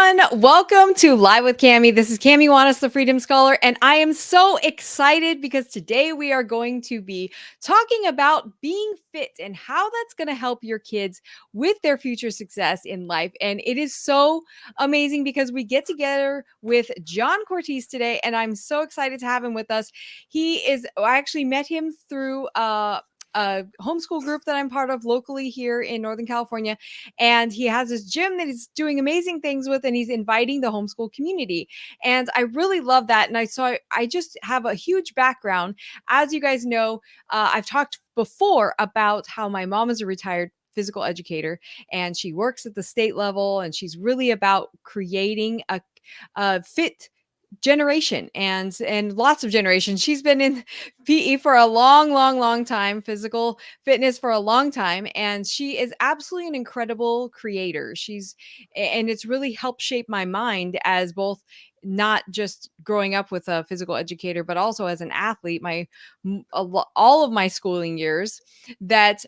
everyone. Welcome to Live with Cami. This is Cami Juanes, the Freedom Scholar, and I am so excited because today we are going to be talking about being fit and how that's going to help your kids with their future success in life. And it is so amazing because we get together with John Cortese today, and I'm so excited to have him with us. I actually met him through a homeschool group that I'm part of locally here in Northern California. And he has this gym that he's doing amazing things with, and he's inviting the homeschool community. And I really love that. And I just have a huge background. As you guys know, I've talked before about how my mom is a retired physical educator and she works at the state level, and she's really about creating a fit generation and lots of generations. She's been in PE for a long time, physical fitness for a long time, and she is absolutely an incredible creator. And it's really helped shape my mind as both not just growing up with a physical educator, but also as an athlete, all of my schooling years, that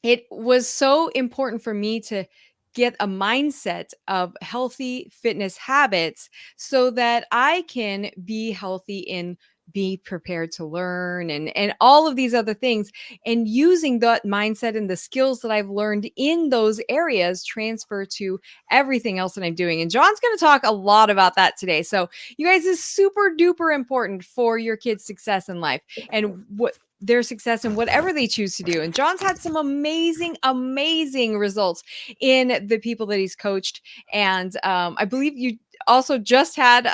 it was so important for me to get a mindset of healthy fitness habits so that I can be healthy and be prepared to learn and all of these other things, and using that mindset and the skills that I've learned in those areas transfer to everything else that I'm doing. And John's going to talk a lot about that today. So you guys, is super duper important for your kids' success in life and what their success in whatever they choose to do. And John's had some amazing results in the people that he's coached. And I believe you also just had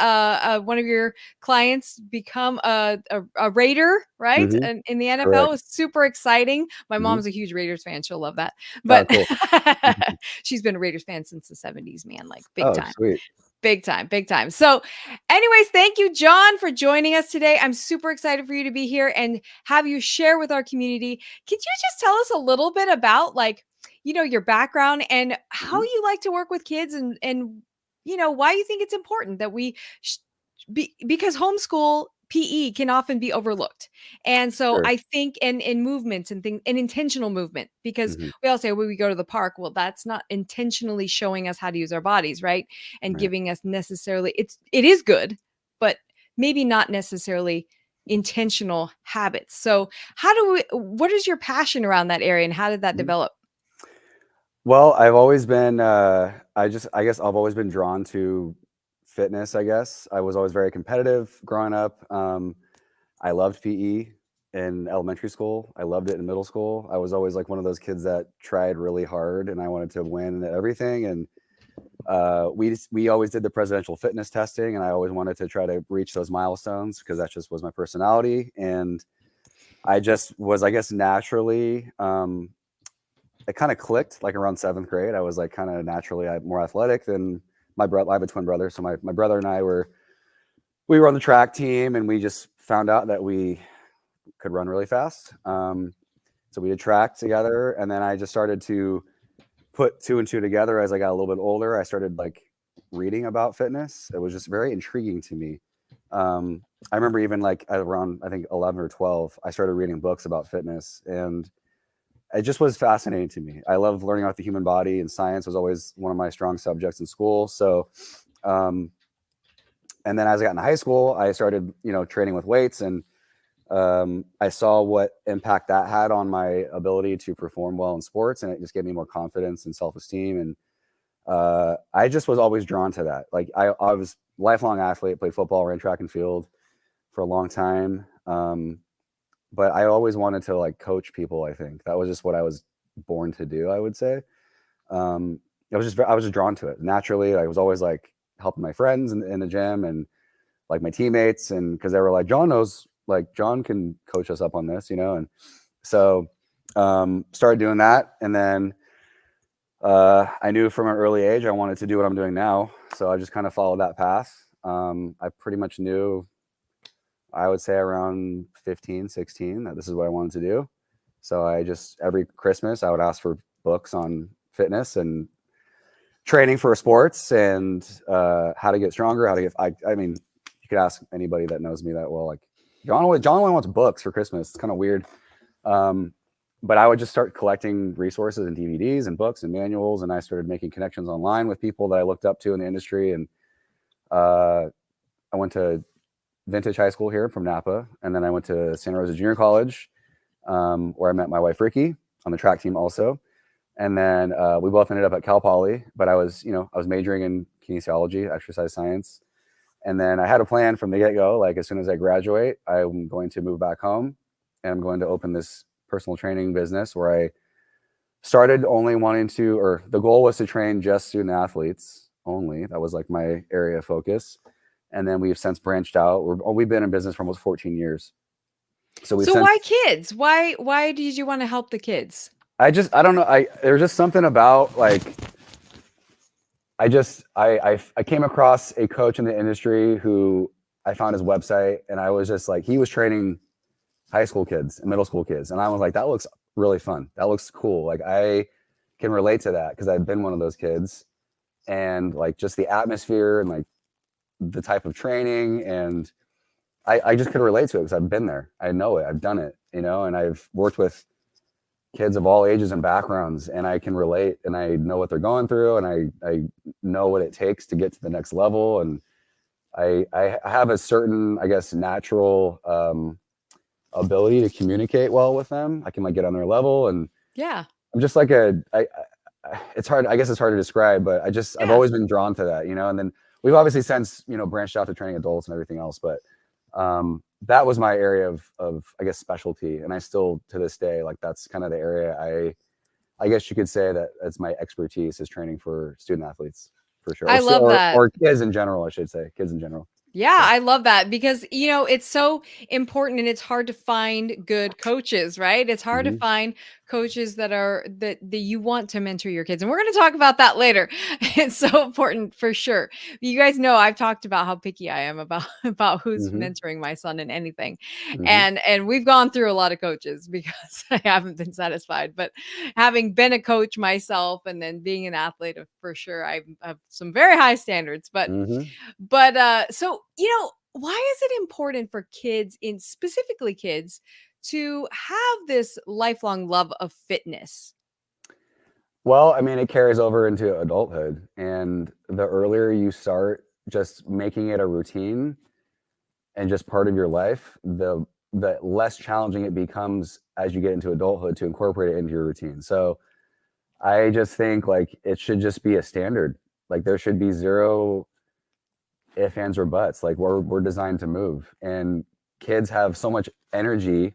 one of your clients become a Raider, right? Mhm. And in the NFL. It Correct. was super exciting. My Mhm. mom's a huge Raiders fan. She'll love that. Oh, But cool. Mhm. she's been a Raiders fan since the 70s, man, like big Oh, time. sweet. Big time, big time. So, anyways, thank you, John, for joining us today. I'm super excited for you to be here and have you share with our community. Could you just tell us a little bit about, like, your background and how Mhm. you like to work with kids, and why you think it's important that we because homeschool PE can often be overlooked. And so Sure. I think in movements and things, and intentional movement, because Mhm. we all say when we go to the park, well, that's not intentionally showing us how to use our bodies, right? And Right. giving us necessarily, it is good, but maybe not necessarily intentional habits. So what is your passion around that area, and how did that Mhm. develop? Well, I've always been, I guess I've always been drawn to fitness, I guess. I was always very competitive growing up. I loved PE in elementary school. I loved it in middle school. I was always like one of those kids that tried really hard and I wanted to win at everything. And we always did the presidential fitness testing, and I always wanted to try to reach those milestones because that just was my personality. And I just was, I guess, naturally, it kind of clicked like around seventh grade. I was like kind of naturally more athletic than my brother. I have a twin brother. So my brother and I we were on the track team, and we just found out that we could run really fast. So we did track together, and then I just started to put two and two together as I got a little bit older. I started like reading about fitness. It was just very intriguing to me. I remember even like at around, I think 11 or 12, I started reading books about fitness, and it just was fascinating to me. I love learning about the human body, and science was always one of my strong subjects in school. So, um, and then as I got into high school, I started, training with weights, and I saw what impact that had on my ability to perform well in sports, and it just gave me more confidence and self-esteem. And I just was always drawn to that. Like I was a lifelong athlete, played football, ran track and field for a long time. But I always wanted to like coach people. I think that was just what I was born to do, I would say. I was just drawn to it naturally. I was always like helping my friends in the gym and like my teammates, and because they were like, John can coach us up on this, and so started doing that. And then I knew from an early age I wanted to do what I'm doing now, so I just kind of followed that path. I pretty much knew, I would say around 15, 16, that this is what I wanted to do. So I just, every Christmas, I would ask for books on fitness and training for sports, and how to get stronger, how to get, I mean, you could ask anybody that knows me that well, like John only wants books for Christmas. It's kind of weird. but I would just start collecting resources and DVDs and books and manuals, and I started making connections online with people that I looked up to in the industry. And I went to Vintage High School here from Napa, and then I went to Santa Rosa Junior College, where I met my wife Ricky on the track team also. And then we both ended up at Cal Poly, but I was majoring in kinesiology, exercise science. And then I had a plan from the get-go, like as soon as I graduate, I'm going to move back home and I'm going to open this personal training business where I started only wanting to, or the goal was to train just student athletes only. That was like my area of focus. And then we've since branched out. We've been in business for almost 14 years. So why kids? Why did you want to help the kids? I don't know. There's just something about like, I came across a coach in the industry who I found his website, and I was just like, he was training high school kids and middle school kids. And I was like, that looks really fun. That looks cool. Like I can relate to that because I've been one of those kids, and like just the atmosphere and like the type of training. And I just could relate to it because I've been there. I know it. I've done it, and I've worked with kids of all ages and backgrounds, and I can relate, and I know what they're going through, and I know what it takes to get to the next level. And I have a certain, I guess, natural ability to communicate well with them. I can like get on their level, and yeah, I'm just like it's hard. I guess it's hard to describe, but I've always been drawn to that, and then we've obviously since, branched out to training adults and everything else, but that was my area of I guess specialty, and I still to this day, like that's kind of the area I guess you could say that that's my expertise, is training for student athletes for sure. I love that. Or kids in general, I should say, kids in general. Yeah, I love that because, it's so important and it's hard to find good coaches, right? It's hard to find coaches that you want to mentor your kids. And we're going to talk about that later. It's so important for sure. You guys know I've talked about how picky I am about who's mentoring my son in anything. And we've gone through a lot of coaches because I haven't been satisfied. But having been a coach myself and then being an athlete, for sure, I have some very high standards. But so, why is it important for kids, specifically kids, to have this lifelong love of fitness? Well, I mean, it carries over into adulthood, and the earlier you start just making it a routine and just part of your life, the less challenging it becomes as you get into adulthood to incorporate it into your routine. So I just think like it should just be a standard. Like there should be zero ifs, ands, or buts. Like we're designed to move, and kids have so much energy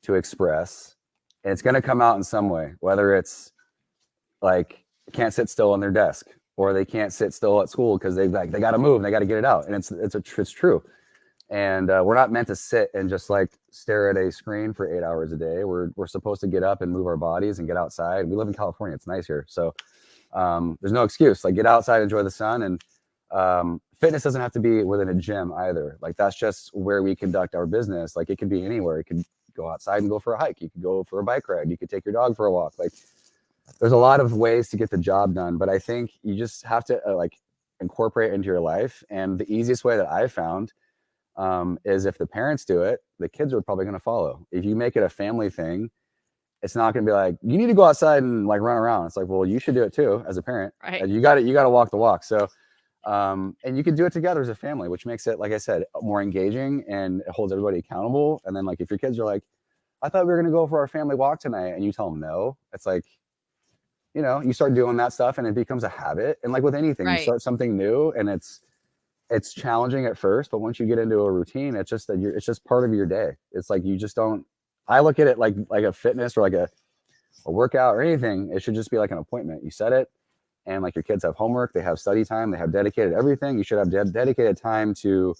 to express, and it's going to come out in some way, whether it's like can't sit still on their desk, or they can't sit still at school because they got to move and they got to get it out. And it's true. And we're not meant to sit and just like stare at a screen for 8 hours a day. We're supposed to get up and move our bodies and get outside. We live in California. It's nice here. So there's no excuse. Like get outside, enjoy the sun. And fitness doesn't have to be within a gym either. Like that's just where we conduct our business. Like it could be anywhere. It could go outside and go for a hike. You could go for a bike ride. You could take your dog for a walk. Like there's a lot of ways to get the job done, but I think you just have to like incorporate it into your life. And the easiest way that I've found is if the parents do it, the kids are probably going to follow. If you make it a family thing, it's not going to be like, you need to go outside and like run around. It's like, well, you should do it too as a parent. Right. You got to walk the walk. So, and you can do it together as a family, which makes it, like I said, more engaging, and it holds everybody accountable. And then like, if your kids are like, I thought we were going to go for our family walk tonight, and you tell them no, it's like, you start doing that stuff and it becomes a habit. And like with anything, you start something new, and it's challenging at first, but once you get into a routine, it's just that it's just part of your day. It's like, you just don't, I look at it like a fitness or like a workout or anything. It should just be like an appointment. You set it, and like your kids have homework, they have study time, they have dedicated everything. You should have dedicated time to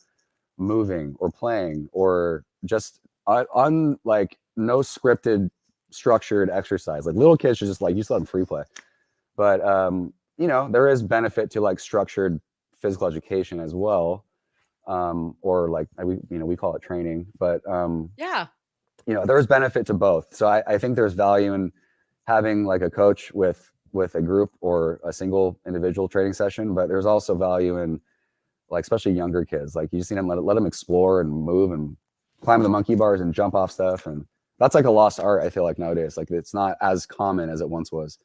moving or playing or just on like no scripted structured exercise. Like little kids should just like, you just let them free play. But there is benefit to like structured physical education as well, or like we call it training, but there's benefit to both. So I think there's value in having like a coach with a group or a single individual training session, but there's also value in like especially younger kids. Like you just need to let them explore and move and climb the monkey bars and jump off stuff. And that's like a lost art, I feel like nowadays. Like it's not as common as it once was.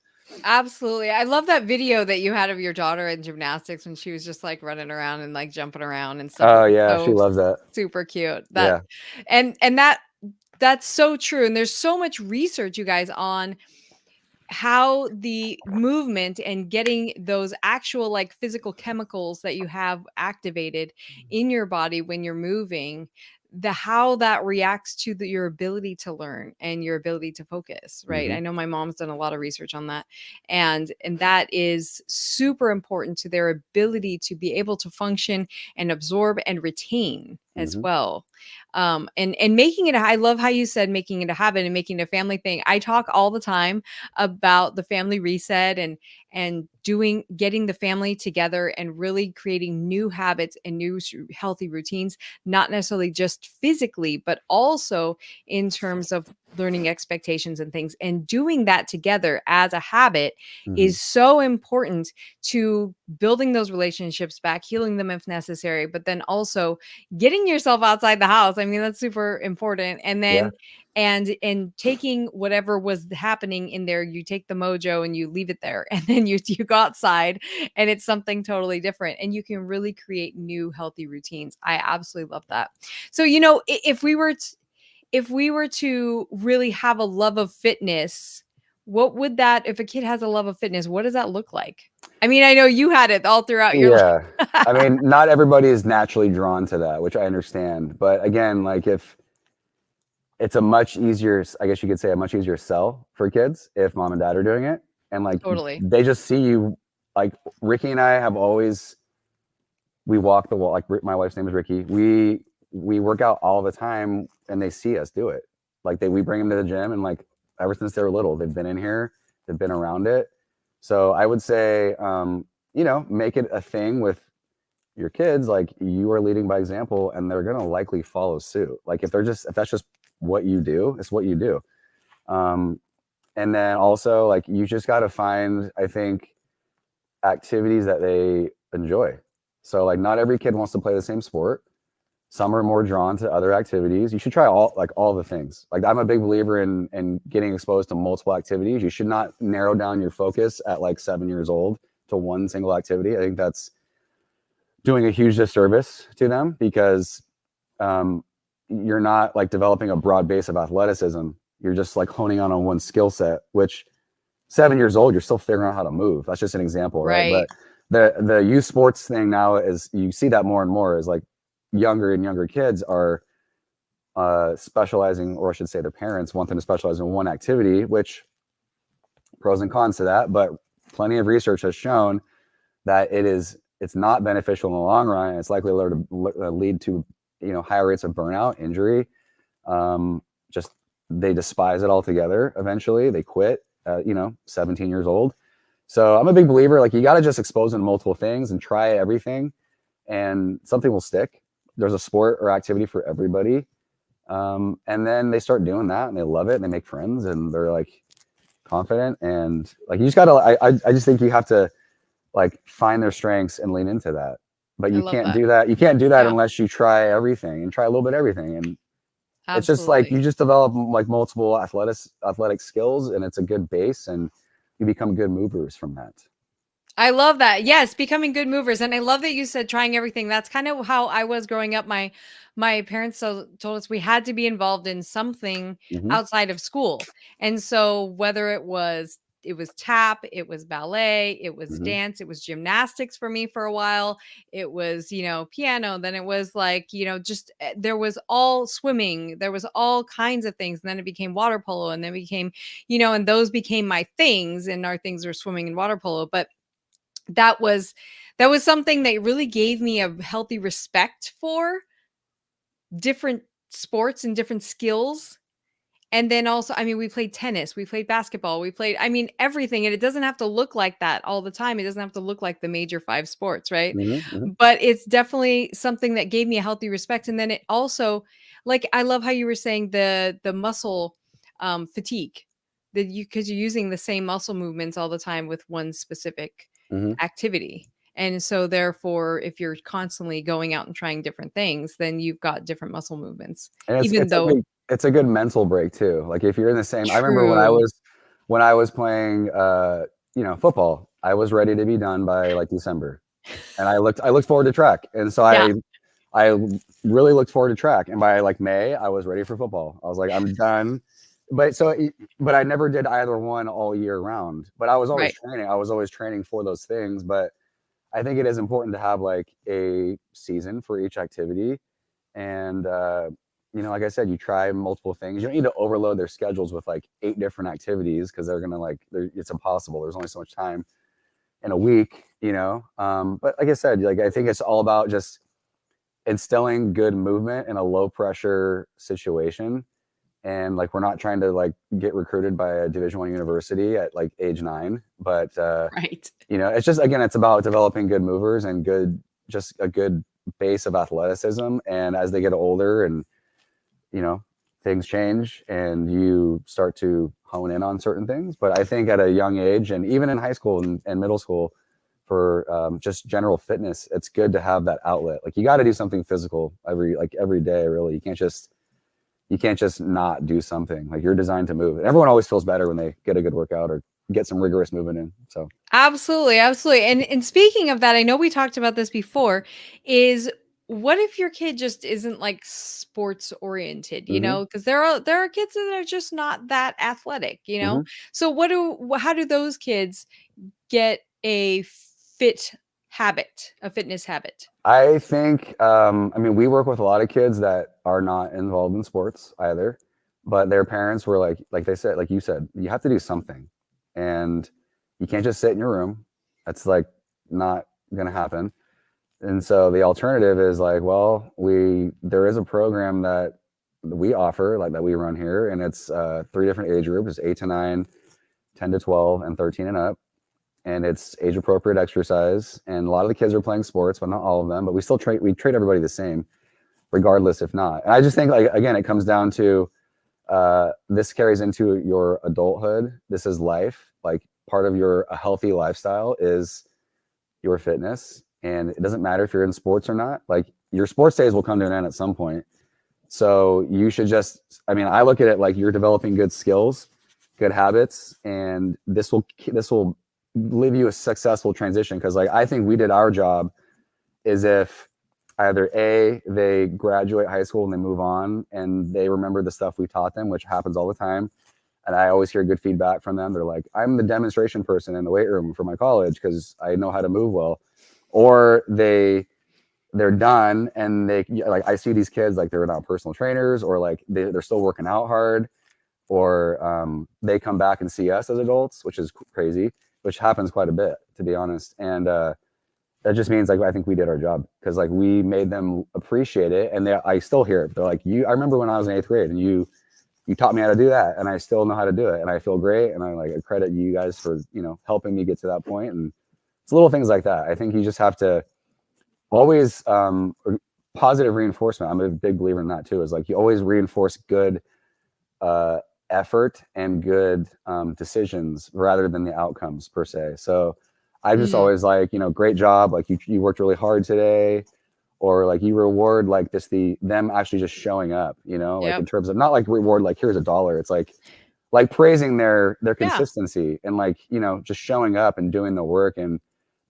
Absolutely. I love that video that you had of your daughter in gymnastics when she was just like running around and like jumping around and stuff. It Oh was yeah, she so loves that. super cute. That Yeah. and that's so true. And there's so much research, you guys, on how the movement and getting those actual like physical chemicals that you have activated in your body when you're moving, the how that reacts to your ability to learn and your ability to focus, right? Hmm. I know my mom's done a lot of research on that, and that is super important to their ability to be able to function and absorb and retain as Hmm. well. And making it, I love how you said making it a habit and making it a family thing. I talk all the time about the family reset and getting the family together and really creating new habits and new healthy routines, not necessarily just physically but also in terms of learning expectations and things, and doing that together as a habit Hmm. is so important to building those relationships back, healing them if necessary, but then also getting yourself outside the house. I mean, that's super important. And Yeah. then and taking whatever was happening in there, you take the mojo and you leave it there, and then you go outside and it's something totally different, and you can really create new healthy routines. I absolutely love that. So if we were to really have a love of fitness, what would that, if a kid has a love of fitness, what does that look like? I mean, I know you had it all throughout your Yeah. life. I mean, not everybody is naturally drawn to that, which I understand. But again, like if it's a much easier, I guess you could say a much easier sell for kids if mom and dad are doing it. And like Totally. they just see you, like Ricky and I have always, we walk the wall. Like my wife's name is Ricky. We work out all the time and they see us do it. Like we bring them to the gym, and like ever since they were little, they've been in here, they've been around it. So I would say, make it a thing with your kids. Like you are leading by example, and they're gonna likely follow suit. Like if that's just what you do, it's what you do. Um, and then also like you just got to find, I think, activities that they enjoy. So like not every kid wants to play the same sport. Some are more drawn to other activities. You should try all the things. Like I'm a big believer in getting exposed to multiple activities. You should not narrow down your focus at like 7 years old to one single activity. I think that's doing a huge disservice to them because um, you're not like developing a broad base of athleticism. You're just like honing on one skill set, which 7 years old, you're still figuring out how to move. That's just an example, right? Right. But the youth sports thing now is you see that more and more is like younger and younger kids are specializing, or I should say their parents want them to specialize in one activity, which pros and cons to that. But plenty of research has shown that it's not beneficial in the long run. It's likely to lead to higher rates of burnout, injury. Just they despise it altogether. Eventually, they quit. 17 years old. So I'm a big believer. Like you got to just expose them to multiple things and try everything, and something will stick. There's a sport or activity for everybody, and then they start doing that and they love it and they make friends and they're like confident, and like you just gotta. I just think you have to like find their strengths and lean into that. But I you love can't that. do that. You can't do that Yeah, unless you try everything and try a little bit of everything. And it's just like absolutely. you just develop like multiple athletic skills, and it's a good base, and you become good movers from that. I love that. Yes, becoming good movers. And I love that you said trying everything. That's kind of how I was growing up. My parents told us we had to be involved in something Hmm. outside of school. And so whether it was tap, it was ballet, it was Hmm. dance, it was gymnastics for me for a while. It was, piano, then it was like, just there was all swimming, there was all kinds of things. And then it became water polo, and then it became, and those became my things, and our things were swimming and water polo. But that was something that really gave me a healthy respect for different sports and different skills. And then also, I mean, we played tennis, we played basketball, we played, I mean, everything. And it doesn't have to look like that all the time. It doesn't have to look like the major five sports, right? Hmm. Hmm. But it's definitely something that gave me a healthy respect. And then it also, like, I love how you were saying the muscle fatigue, that because you're using the same muscle movements all the time with one specific Hmm. activity. And so therefore, if you're constantly going out and trying different things, then you've got different muscle movements. And Even it's a though, big it's a good mental break too. Like if you're in the same, I remember True. when I was playing, football, I was ready to be done by like December, and I looked forward to track, and so Yeah. I really looked forward to track, and by like May, I was ready for football. I was like, I'm done. But but I never did either one all year round. But I was always Right. training. I was always training for those things. But I think it is important to have like a season for each activity. And, like I said, you try multiple things. You don't need to overload their schedules with like 8 different activities because they're going to it's impossible. There's only so much time in a week. But like I said, like I think it's all about just instilling good movement in a low pressure situation. And like we're not trying to like get recruited by a Division I university at like age 9, but Right. it's just, again, it's about developing good movers and just a good base of athleticism. And as they get older and, you know, things change and you start to hone in on certain things. But I think at a young age, and even in high school and middle school, for just general fitness, it's good to have that outlet. Like you got to do something physical every day, really. You can't just not do something. Like you're designed to move. And everyone always feels better when they get a good workout or get some rigorous movement in. So. Absolutely, absolutely. And speaking of that, I know we talked about this before, is what if your kid just isn't like sports oriented, Hmm. because there are kids that are just not that athletic, you know? Hmm. So how do those kids get a fitness habit? I think, I mean, we work with a lot of kids that are not involved in sports either, but their parents were like they said, like you said, you have to do something, and you can't just sit in your room. That's like not going to happen. And so the alternative is like, well, there is a program that we offer, like that we run here, and it's 3 different age groups: 8 to 9, 10 to 12, and 13 and up. And it's age appropriate exercise. And a lot of the kids are playing sports, but not all of them. But we treat everybody the same, regardless if not. And I just think, like, again, it comes down to this carries into your adulthood. This is life. Like part of a healthy lifestyle is your fitness, and it doesn't matter if you're in sports or not. Like your sports days will come to an end at some point. So you should just, I mean, I look at it like you're developing good skills, good habits, and this will leave you a successful transition. Because like I think we did our job is if either they graduate high school and they move on and they remember the stuff we taught them, which happens all the time. And I always hear good feedback from them. They're like, I'm the demonstration person in the weight room for my college because I know how to move well. Or they're done and like I see these kids like they're not personal trainers, or like they're still working out hard, or they come back and see us as adults, which is crazy, which happens quite a bit, to be honest. And that just means like I think we did our job because like we made them appreciate it. And I still hear it. They're like, I remember when I was in 8th grade and you taught me how to do that, and I still know how to do it, and I feel great, and I credit you guys for helping me get to that point. And it's little things like that. I think you just have to always positive reinforcement. I'm a big believer in that too. Is like you always reinforce good uh, effort and good decisions rather than the outcomes per se. So I just Mm, always like, great job. Like you worked really hard today, or like you reward like just them actually just showing up, like yep. in terms of not like reward, like here's $1. It's like praising their Yeah. consistency and like, just showing up and doing the work and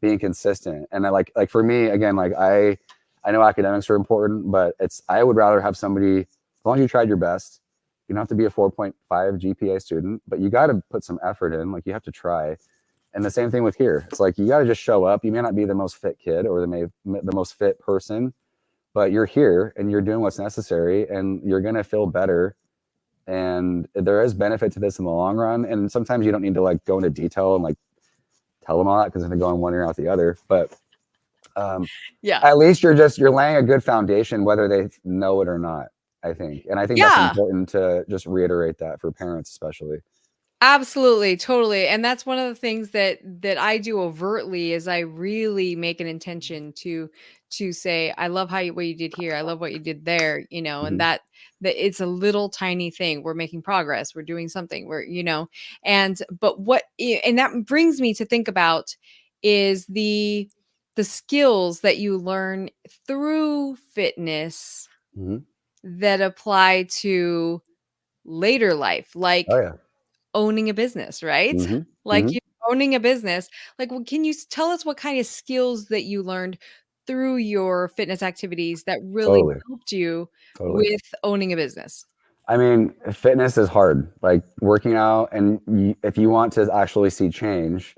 being consistent. And I like for me, again, like I know academics are important, but I would rather have somebody, as long as you tried your best. You don't have to be a 4.5 GPA student, but you got to put some effort in. Like you have to try. And the same thing with here. It's like you got to just show up. You may not be the most fit kid or the most fit person, but you're here and you're doing what's necessary, and you're going to feel better. And there is benefit to this in the long run. And sometimes you don't need to like go into detail and like tell them all that because they're going one ear out the other. But um, Yeah. at least you're laying a good foundation, whether they know it or not, I think. And I think that's Yeah. important to just reiterate that for parents, especially. Absolutely, totally, and that's one of the things that I do overtly is I really make an intention to say, "I love what you did here. I love what you did there," and Hmm. that it's a little tiny thing. We're making progress. We're doing something. And but and that brings me to think about is the skills that you learn through fitness Hmm. that apply to later life, Oh like yeah. owning a business, right? Hmm. Like, Hmm. you owning a business. Like, can you tell us what kind of skills that you learned through your fitness activities that really Totally. helped you Totally. with owning a business? I mean, fitness is hard. Like working out, and if you want to actually see change,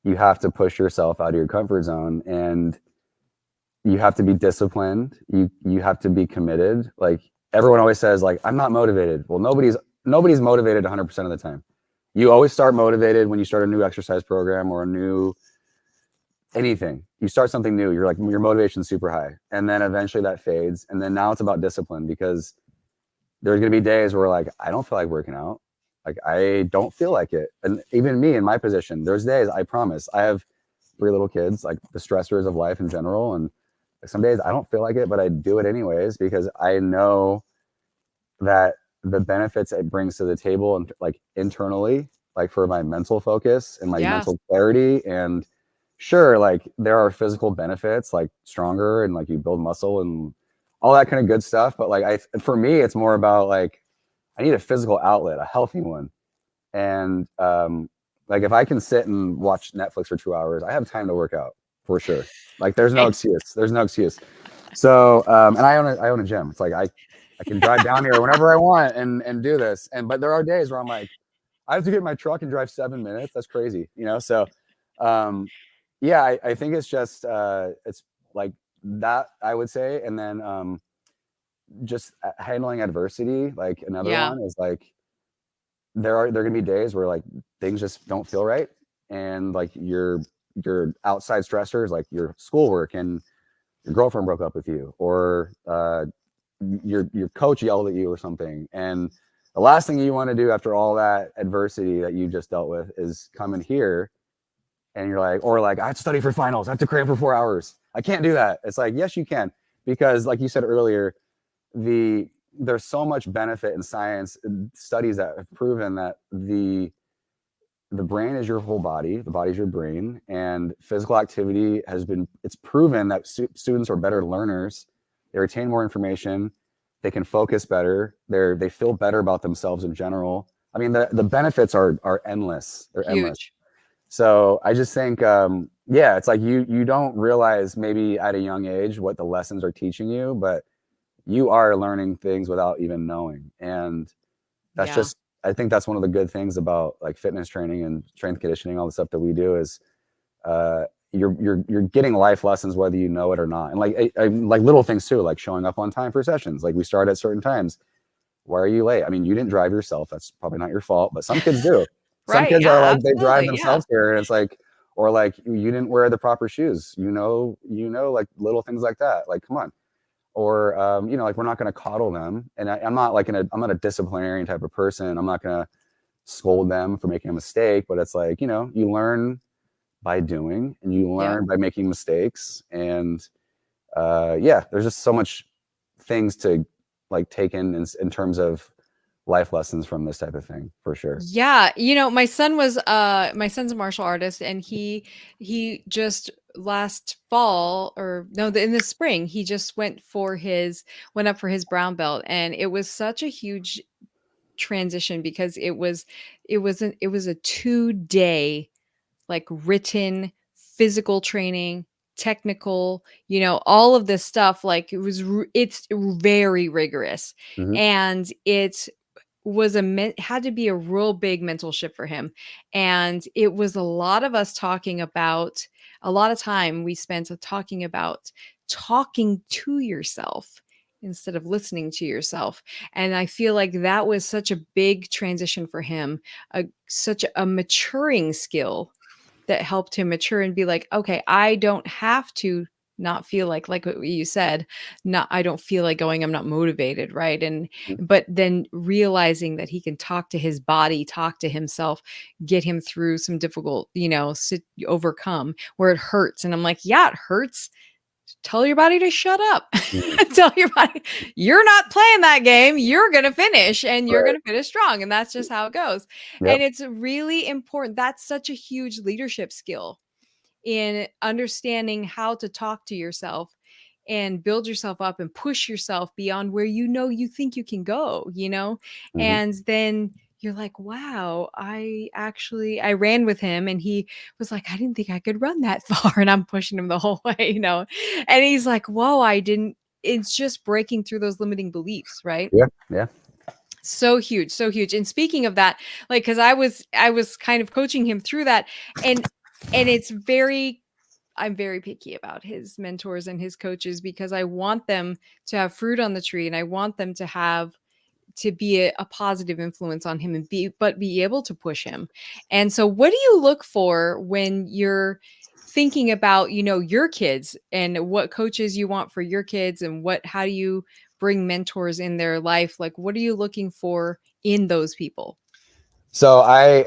you have to push yourself out of your comfort zone, and you have to be disciplined. You have to be committed. Like everyone always says, like I'm not motivated. Well, nobody's motivated 100% of the time. You always start motivated when you start a new exercise program or a new anything. You start something new, you're like your motivation's super high, and then eventually that fades, and then now it's about discipline because there's going to be days where like I don't feel like working out, like I don't feel like it. And even me in my position, there's days, I promise, I have 3 little kids, like the stressors of life in general, and like some days I don't feel like it, but I do it anyways because I know that the benefits it brings to the table and like internally, like for my mental focus and my Yes. mental clarity. And sure, like there are physical benefits like stronger and like you build muscle and all that kind of good stuff, but like I for me it's more about like I need a physical outlet, a healthy one. And like if I can sit and watch Netflix for 2 hours, I have time to work out for sure. Like there's no Hey. excuse. There's no excuse. So and I own a gym. It's like I can drive down here whenever I want and do this. And but there are days where I'm like, I have to get in my truck and drive 7 minutes. That's crazy, you know? So yeah, I think it's just it's like that I would say. And then just handling adversity. Like another Yeah. one is like there are gonna be days where like things just don't feel right, and like your outside stressors, like your schoolwork, and your girlfriend broke up with you, or your coach yelled at you or something, and the last thing you want to do after all that adversity that you just dealt with is come in here and you're like, or like I have to study for finals, I have to cram for 4 hours, I can't do that. It's like yes you can, because like you said earlier, the there's so much benefit in science studies that have proven that the brain is your whole body, the body is your brain, and physical activity has been it's proven that students are better learners, they retain more information, they can focus better, they feel better about themselves in general. I mean the benefits are endless, they're endless. Huge. So I just think yeah, it's like you don't realize maybe at a young age what the lessons are teaching you, but you are learning things without even knowing. And that's Yeah. just, I think that's one of the good things about like fitness training and strength conditioning, all the stuff that we do is uh, you're getting life lessons whether you know it or not. And like like little things too, like showing up on time for sessions. Like we start at certain times. Why are you late? I mean, you didn't drive yourself. That's probably not your fault, but some kids do. Some Right. kids are Yeah, like they drive absolutely. Yeah. themselves here, and it's like, or like you didn't wear the proper shoes. Like little things like that. Like, come on. Or like we're not going to coddle them, and I'm not like I'm not a disciplinarian type of person. I'm not going to scold them for making a mistake, but it's like you learn by doing, and you Yep. learn by making mistakes, and yeah, there's just so much things to like take in terms of life lessons from this type of thing for sure. Yeah, my son's a martial artist, and he just last fall, or no, in the spring, he just went up for his brown belt, and it was such a huge transition because it was a 2-day like written physical training, technical, all of this stuff. Like it's very rigorous, Hmm. and it had to be a real big mental shift for him. And it was a lot of us talking about a lot of time we spent talking about talking to yourself instead of listening to yourself. And I feel like that was such a big transition for him, such a maturing skill that helped him mature and be like, okay, I don't have to not feel like what you said, not I don't feel like going, I'm not motivated, right? And but then realizing that he can talk to his body, talk to himself, get him through some difficult, overcome where it hurts. And I'm like, yeah, it hurts. Tell your body to shut up. Hmm. Tell your body, you're not playing that game. You're going to finish, and you're going Right. to finish strong. And that's just how it goes. And Yep. it's really important. That's such a huge leadership skill in understanding how to talk to yourself and build yourself up and push yourself beyond where you think you can go, Mhm. and then you're like, wow, I ran with him and he was like, I didn't think I could run that far. And I'm pushing him the whole way. And he's like, whoa, I didn't. It's just breaking through those limiting beliefs, right? Yeah, yeah. So huge, so huge. And speaking of that, like, because I was kind of coaching him through that, and it's very I'm very picky about his mentors and his coaches because I want them to have fruit on the tree and I want them to be a positive influence on him and be able to push him. And so what do you look for when you're thinking about, your kids and what coaches you want for your kids and how do you bring mentors in their life? Like what are you looking for in those people? So I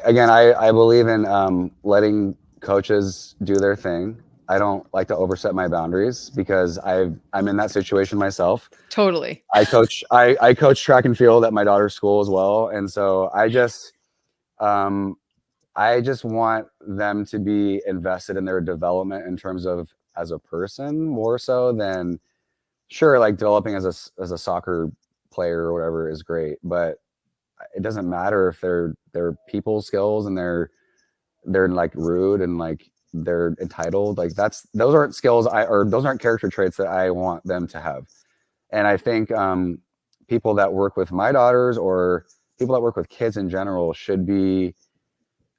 believe in letting coaches do their thing. I don't like to overstep my boundaries because I'm in that situation myself. Totally. I coach track and field at my daughter's school as well, and so um, I just want them to be invested in their development in terms of as a person more so than sure, like developing as a soccer player or whatever is great, but it doesn't matter if they're people skills and they're like rude and like they're entitled. Like those aren't skills or those aren't character traits that I want them to have. And I think people that work with my daughters or people that work with kids in general should be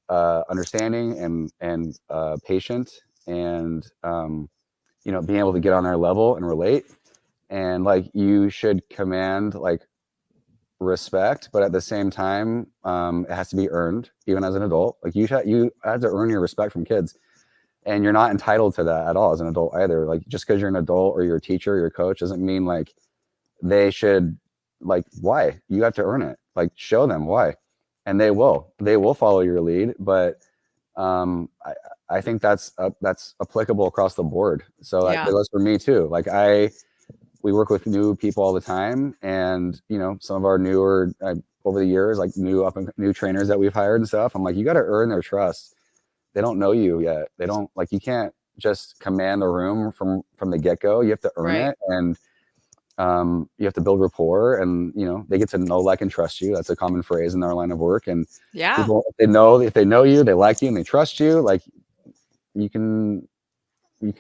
understanding and patient and being able to get on their level and relate. And like you should command like respect, but at the same time, it has to be earned even as an adult. Like you have to earn your respect from kids, and you're not entitled to that at all as an adult either. Like just because you're an adult or you're a teacher, or your coach doesn't mean like they should like why you have to earn it. Like show them why, and they will follow your lead. But I think that's applicable across the board. So that Yeah. goes for me too. Like we work with new people all the time, and some of our newer over the years, like new trainers that we've hired and stuff. I'm like, you got to earn their trust. They don't know you yet. They don't like you can't just command the room from the get go. You have to earn Right. it, and you have to build rapport, and they get to know, like, and trust you. That's a common phrase in our line of work. And Yeah. people, if they know you, they like you, and they trust you. Like you can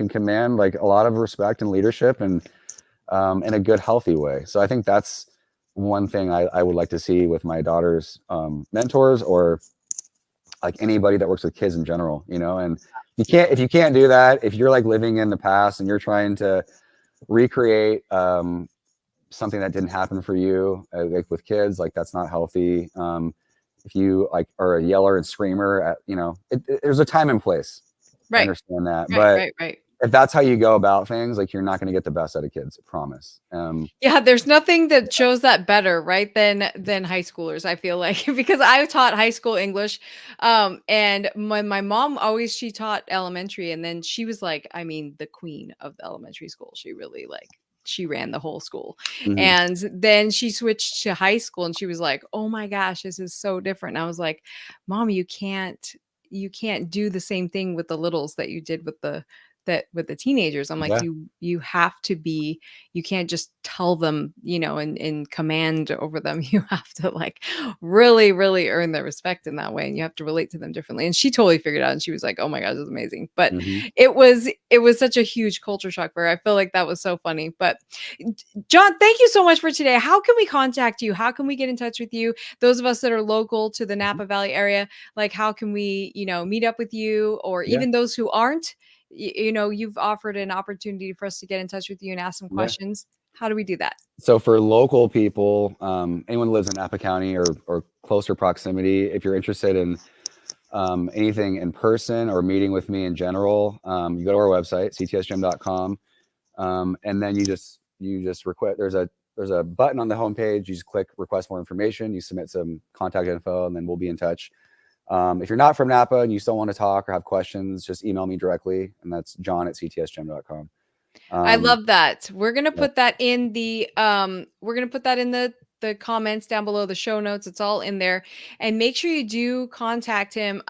command like a lot of respect and leadership, and in a good, healthy way. So I think that's one thing I would like to see with my daughter's mentors or like anybody that works with kids in general, and if you can't do that, if you're like living in the past and you're trying to recreate something that didn't happen for you, like with kids, like that's not healthy. If you like are a yeller and screamer at, there's a time and place. I Right. understand that. Right. But Right. Right. if that's how you go about things, like you're not going to get the best out of kids, I promise. Yeah, there's nothing that shows that better, right, than high schoolers, I feel like, because I taught high school English, and my mom always she taught elementary, and then she was like, I mean, the queen of the elementary school. She really she ran the whole school. Mhm. And then she switched to high school and she was like, "Oh my gosh, this is so different." And I was like, "Mom, you can't do the same thing with the littles that you did with the teenagers." I'm like, Yeah. you have to be you can't just tell them, and command over them. You have to like really, really earn their respect in that way. And you have to relate to them differently. And she totally figured it out. And she was like, oh my God, this is amazing. But Mhm. it was such a huge culture shock for her. I feel like that was so funny. But John, thank you so much for today. How can we contact you? How can we get in touch with you? Those of us that are local to the Mhm. Napa Valley area, like how can we, meet up with you, or Yeah. even those who aren't? You've offered an opportunity for us to get in touch with you and ask some Yeah. questions. How do we do that? So for local people, anyone who lives in Napa County or closer proximity, if you're interested in anything in person or meeting with me in general, you go to our website, ctsgym.com, and then you just request. There's a button on the homepage. You just click request more information. You submit some contact info, and then we'll be in touch. If you're not from Napa and you still want to talk or have questions, just email me directly, and that's john@ctsgym.com. I Um, love that. We're gonna yeah. put that in the comments down below, the show notes. It's all in there. And make sure you do contact him.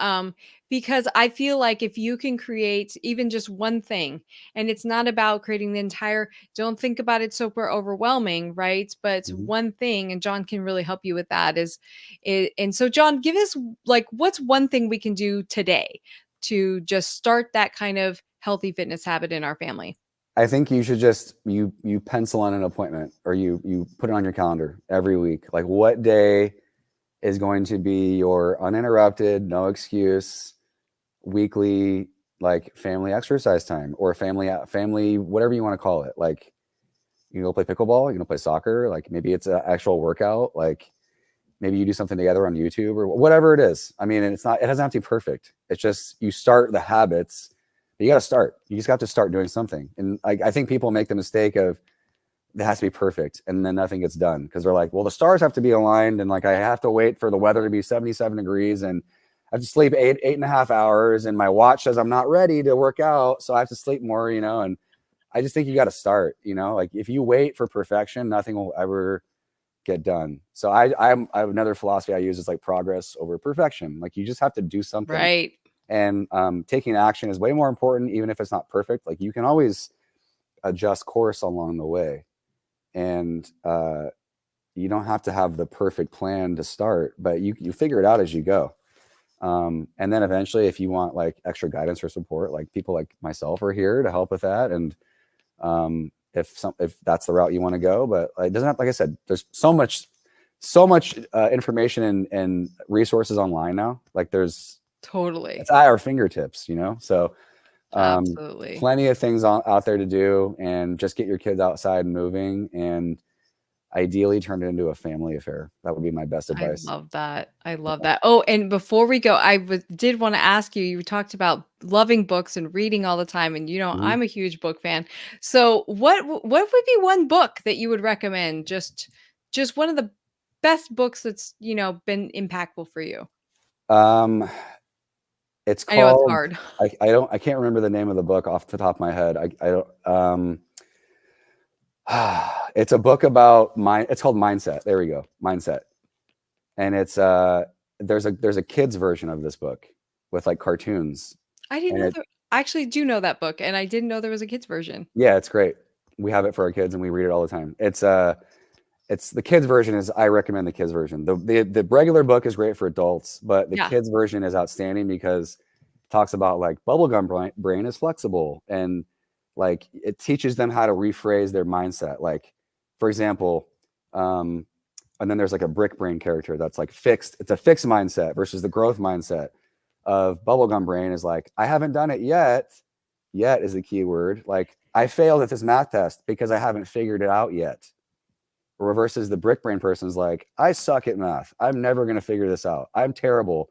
because I feel like if you can create even just one thing, and it's not about creating the entire, don't think about it super overwhelming, right? But Mhm. one thing, and John can really help you with that, is it. And so, John, give us like what's one thing we can do today to just start that kind of healthy fitness habit in our family? I think you should just you pencil in an appointment, or you put it on your calendar every week. Like, what day is going to be your uninterrupted, no excuse weekly, like, family exercise time, or family whatever you want to call it. Like, you go play pickleball, you go play soccer, like maybe it's an actual workout, like maybe you do something together on YouTube or whatever it is. I mean, and it doesn't have to be perfect. It's just you start the habits. But you got to start. You just got to start doing something. And I think people make the mistake of it has to be perfect, and then nothing gets done because they're like, well, the stars have to be aligned, and like I have to wait for the weather to be 77 degrees, and I have to sleep 8.5 hours, and my watch says I'm not ready to work out, so I have to sleep more, and I just think you got to start, like if you wait for perfection, nothing will ever get done. So I have another philosophy I use is like progress over perfection. Like you just have to do something, Right. and taking action is way more important, even if it's not perfect. Like you can always adjust course along the way, and you don't have to have the perfect plan to start, but you figure it out as you go. And then eventually, if you want like extra guidance or support, like people like myself are here to help with that. And if that's the route you want to go, but it doesn't have, like I said, there's so much information and resources online now. Like Totally. it's at our fingertips, so Absolutely. plenty of things out there to do, and just get your kids outside and moving, and ideally turn it into a family affair. That would be my best I advice. love that. I love that. Oh, and before we go, did want to ask you, you talked about loving books and reading all the time, and Mhm. I'm a huge book fan. So, what would be one book that you would recommend? Just one of the best books that's, been impactful for you. Um, it's I know it's called, hard. I can't remember the name of the book off the top of my head. I don't, it's a book about it's called Mindset. There we go. Mindset. And there's a kid's version of this book with like cartoons, I didn't and know I actually do know that book, and I didn't know there was a kids version. yeah, it's great. We have it for our kids and we read it all the time. It's the kids version I recommend the kids version. The regular book is great for adults, but the Yeah, kids version is outstanding because it talks about like bubblegum brain is flexible, and like it teaches them how to rephrase their mindset. Like, for example, and then there's like a brick brain character that's like fixed. It's a fixed mindset versus the growth mindset of bubblegum brain is like, I haven't done it yet. Yet is the key word. Like, I failed at this math test because I haven't figured it out yet. Versus the brick brain person's like, I suck at math. I'm never going to figure this out. I'm terrible.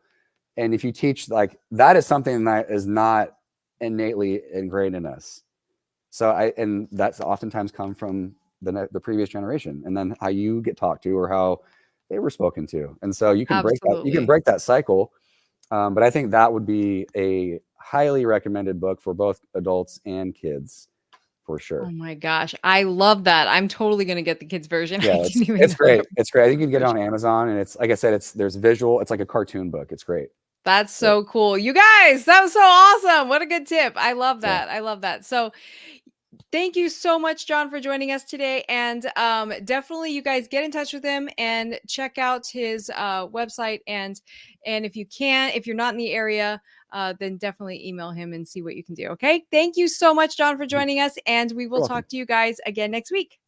And if you teach, like, that is something that is not innately ingrained in us. And that's oftentimes come from the previous generation, and then how you get talked to or how they were spoken to. And so you can absolutely. break that cycle. But I think that would be a highly recommended book for both adults and kids, for Oh sure. my gosh, I love that. I'm totally gonna get the kids version. Yeah, I didn't even it's know there great. was It's great. I think you can a get it version. on Amazon, and it's like I said, there's visual. It's like a cartoon book. It's great. That's Yeah. so cool. You guys, that was so awesome. What a good tip. I love Yeah. that. I love that. So, thank you so much, John, for joining us today. And definitely, you guys get in touch with him and check out his website. And if you're not in the area, then definitely email him and see what you can do. Okay. Thank you so much, John, for Mhm. joining us. And we will You're welcome. talk to you guys again next week.